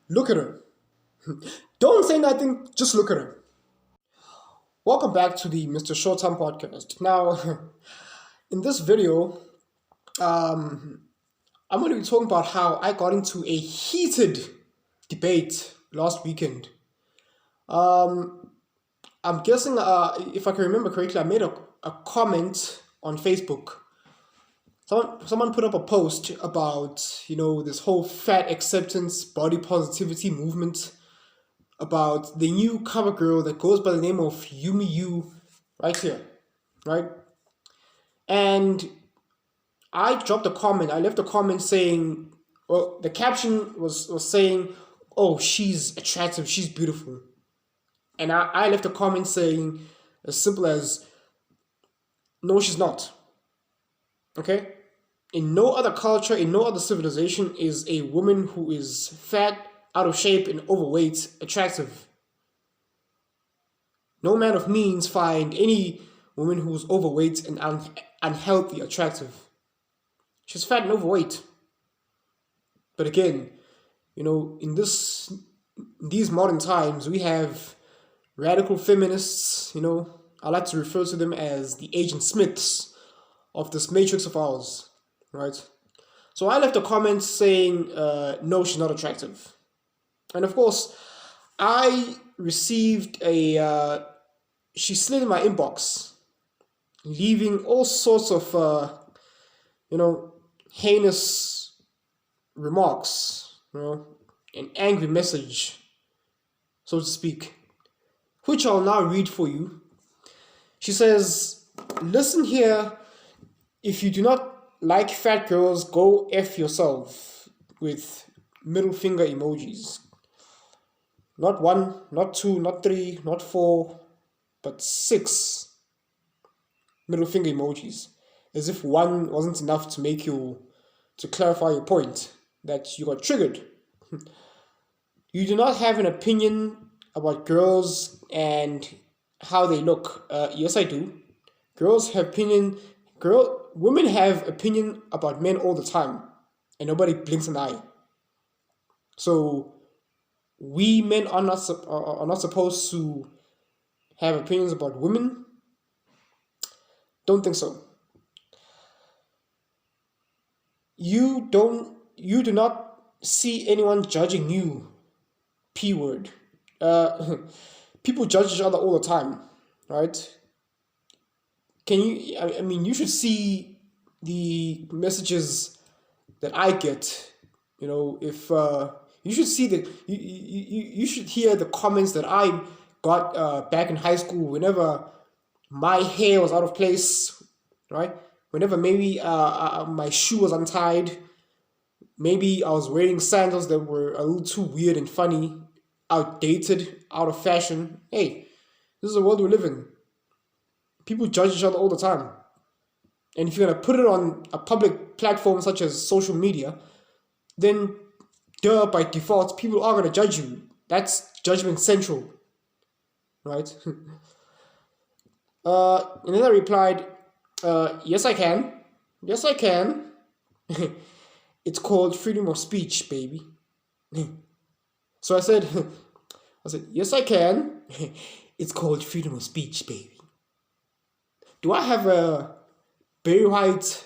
Look at her. Don't say nothing, just look at her. Welcome back to the Mr. Short-Term podcast. Now, in this video, I'm going to be talking about how I got into a heated debate last weekend. I'm guessing, if I can remember correctly, I made a comment on Facebook. Someone put up a post about, this whole fat acceptance, body positivity movement, about the new cover girl that goes by the name of Yumi Nu, right here, right? And I dropped a comment. I left a comment saying, well, the caption was saying, "Oh, she's attractive, she's beautiful," and I left a comment saying as simple as, "No, she's not." Okay. In no other culture, in no other civilization, is a woman who is fat, out of shape, and overweight attractive. No man of means find any woman who's overweight and unhealthy attractive. She's fat and overweight. But again, in these modern times, we have radical feminists. I like to refer to them as the Agent Smiths of this matrix of ours, right? So I left a comment saying, no, she's not attractive. And of course, I received she slid in my inbox, leaving all sorts of, heinous remarks, an angry message, so to speak, which I'll now read for you. She says, "Listen here, if you do not like fat girls, go F yourself," with middle finger emojis. Not one, not two, not three, not four, but 6 middle finger emojis. As if one wasn't enough to clarify your point, that you got triggered. You do not have an opinion about girls and how they look. Yes, I do. Girls have opinion. Women have opinion about men all the time, and nobody blinks an eye. So we men are not supposed to have opinions about women. Don't think so. You do not see anyone judging you. P word. People judge each other all the time, right? You should see the messages that I get. If you should see you should hear the comments that I got back in high school whenever my hair was out of place, right? Whenever maybe my shoe was untied, maybe I was wearing sandals that were a little too weird and funny, outdated, out of fashion. Hey, this is the world we live in. People judge each other all the time. And if you're going to put it on a public platform such as social media, then by default, people are going to judge you. That's judgment central, right? And then I replied, yes, I can. Yes, I can. It's called freedom of speech, baby. So I said, yes, I can. It's called freedom of speech, baby. Do I have a Barry White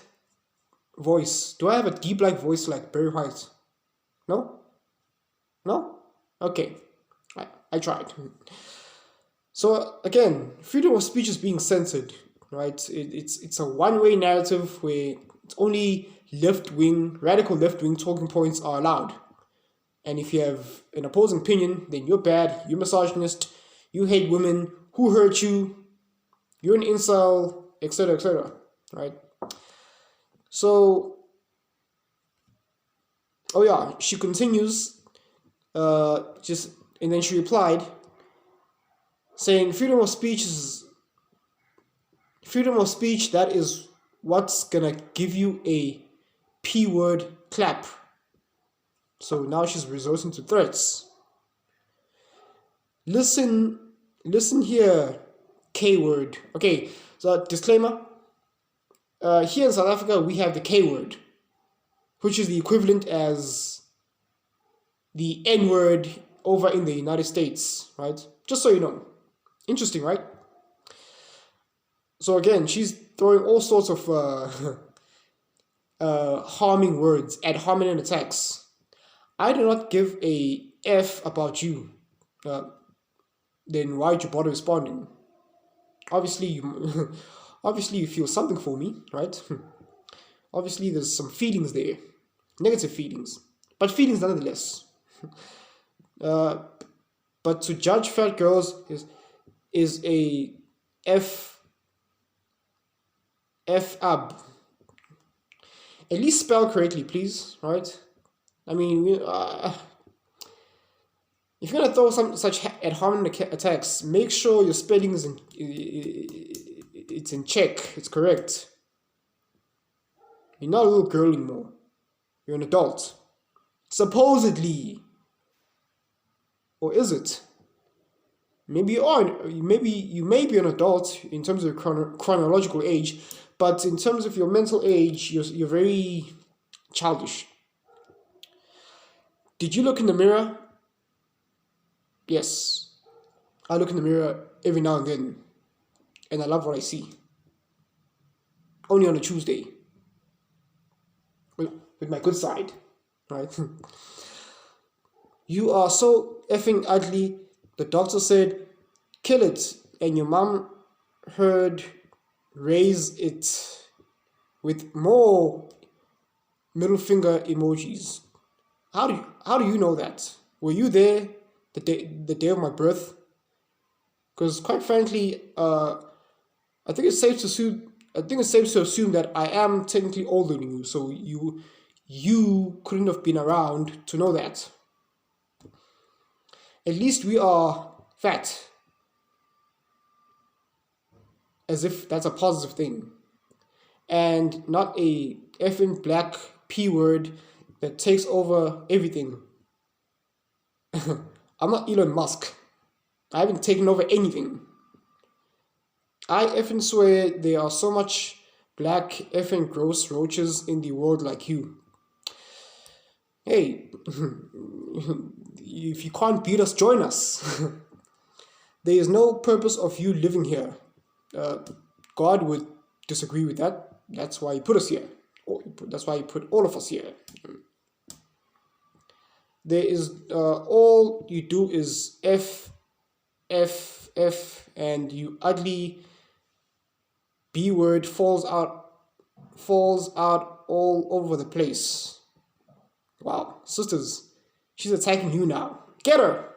voice? Do I have a deep-like voice like Barry White? No? No? Okay. I tried. So again, freedom of speech is being censored, right? It's a one-way narrative where it's only radical left-wing talking points are allowed. And if you have an opposing opinion, then you're bad, you're misogynist, you hate women, who hurt you, you're an incel, etc., right? So, oh yeah, she continues, and then she replied, saying freedom of speech, that is what's gonna give you a P-word clap. So now she's resorting to threats. Listen here, K-word. Okay, so disclaimer. Here in South Africa, we have the K-word, which is the equivalent as the N word over in the United States, right? Just so you know. Interesting, right? So again, she's throwing all sorts of harming words ad hominem attacks. I do not give a F about you. Uh, then why'd you bother responding? Obviously, you obviously you feel something for me, right? Obviously, there's some feelings there, negative feelings, but feelings nonetheless. Uh, but to judge fat girls is a f up. At least spell correctly, please. Right? I mean, if you're gonna throw some such ad hominem attacks, make sure your spelling is it's in check. It's correct. You're not a little girl anymore. You're an adult. Supposedly. Or is it? Maybe you are. Maybe you may be an adult in terms of chronological age, but in terms of your mental age, you're very childish. Did you look in the mirror? Yes. I look in the mirror every now and then, and I love what I see. Only on a Tuesday. With my good side, right? You are so effing ugly. The doctor said, kill it. And your mom heard, raise it with more middle finger emojis. How do you know that? Were you there the day of my birth? Because quite frankly, I think it's safe to assume that I am technically older than you. So you couldn't have been around to know that. At least we are fat. As if that's a positive thing. And not a effing black P word that takes over everything. I'm not Elon Musk. I haven't taken over anything. I effing swear there are so much black effing gross roaches in the world like you. Hey, if you can't beat us, join us. There is no purpose of you living here. God would disagree with that. That's why he put us here. That's why he put all of us here. There is all you do is F, and you ugly B word falls out all over the place. Wow, sisters, she's attacking you now. Get her!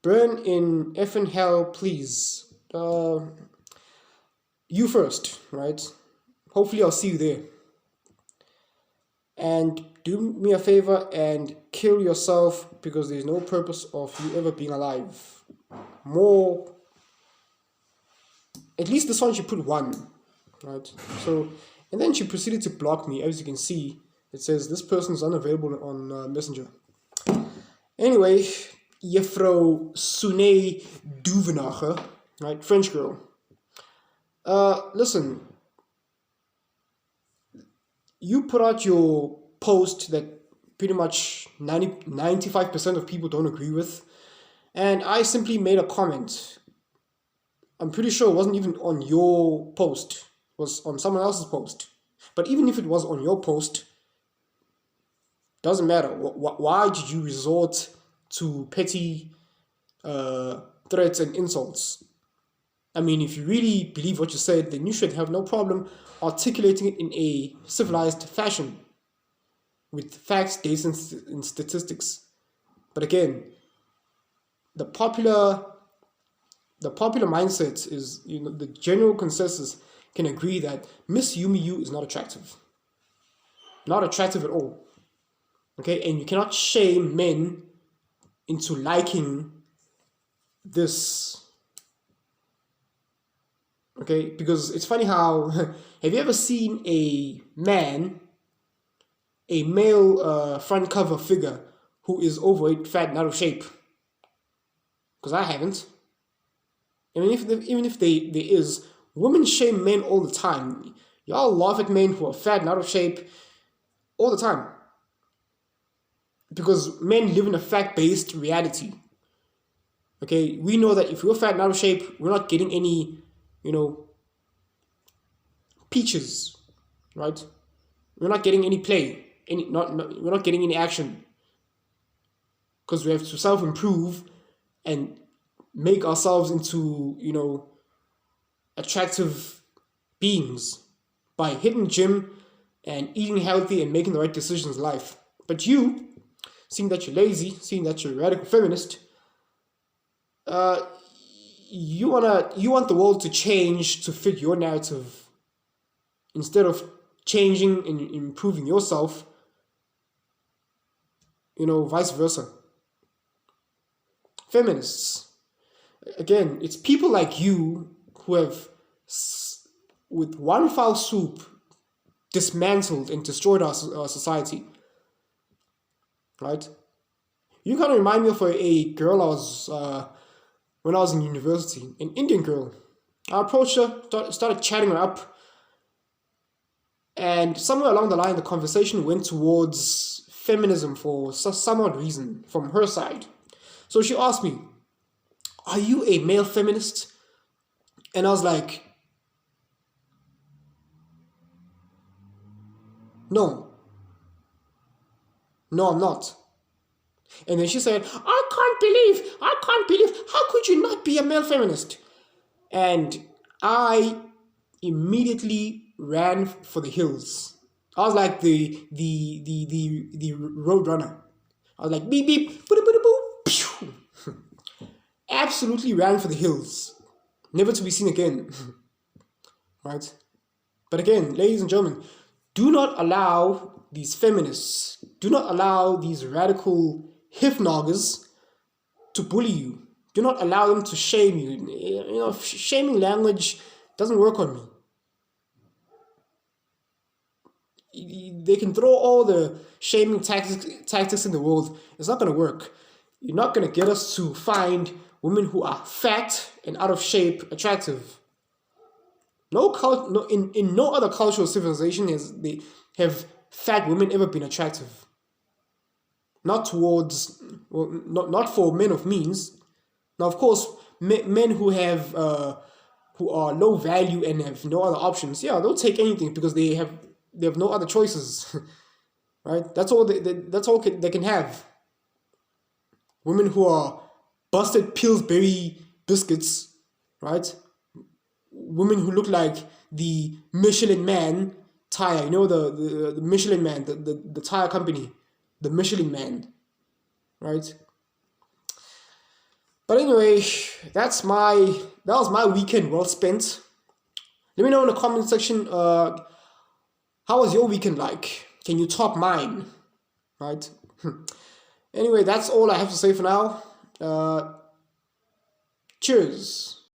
Burn in effing hell, please. You first, right? Hopefully I'll see you there. And do me a favor and kill yourself, because there's no purpose of you ever being alive. More. At least this one she put 1, right? So, and then she proceeded to block me. As you can see, it says this person is unavailable on Messenger. Anyway, Juffrouw Sune Duvenacher, right? French girl. Listen, you put out your post that pretty much 95% of people don't agree with, and I simply made a comment. I'm pretty sure it wasn't even on your post, it was on someone else's post. But even if it was on your post, doesn't matter. Why did you resort to petty threats and insults? I mean, if you really believe what you said, then you should have no problem articulating it in a civilized fashion with facts, dates, and statistics. But again, the popular mindset is, the general consensus can agree that Miss Yumi Nu is not attractive. Not attractive at all. Okay, and you cannot shame men into liking this. Okay, because it's funny how, have you ever seen a male front cover figure who is overweight, fat, and out of shape? Because I haven't. I mean, even if there is, women shame men all the time. Y'all laugh at men who are fat and out of shape all the time. because men live in a fact-based reality. Okay, we know that if we're fat and out of shape, we're not getting any, you know, peaches, right? We're not getting any play, we're not getting any action because we have to self-improve and make ourselves into, attractive beings by hitting the gym and eating healthy and making the right decisions in life. But you, seeing that you're lazy, seeing that you're a radical feminist, you want the world to change to fit your narrative instead of changing and improving yourself. Vice versa. Feminists, again, it's people like you who have, with one foul swoop, dismantled and destroyed our society. Right? You kind of remind me of a girl I was when I was in university, an Indian girl. I approached her, started chatting her up, and somewhere along the line, the conversation went towards feminism for some odd reason from her side. So she asked me, "Are you a male feminist?" And I was like, "No, no, I'm not." And then she said, I can't believe, how could you not be a male feminist?" And I immediately ran for the hills. I was like the road runner. I was like beep beep, boop boop boop, pew. Absolutely ran for the hills, never to be seen again. Right? But again, ladies and gentlemen, do not allow these feminists, do not allow these radical hifnoggers to bully you. Do not allow them to shame you. Shaming language doesn't work on me. They can throw all the shaming tactics in the world. It's not going to work. You're not going to get us to find women who are fat and out of shape attractive. In no other cultural civilization have fat women ever been attractive. Not for men of means. Now, of course, men who are low value and have no other options, yeah, they'll take anything because they have no other choices, right? That's all they can have. Women who are busted Pillsbury biscuits, right? Women who look like the Michelin Man tire, the Michelin Man, the tire company, the Michelin Man, right? But anyway, that was my weekend well spent. Let me know in the comment section, how was your weekend like? Can you top mine? Right? Anyway, that's all I have to say for now. Cheers.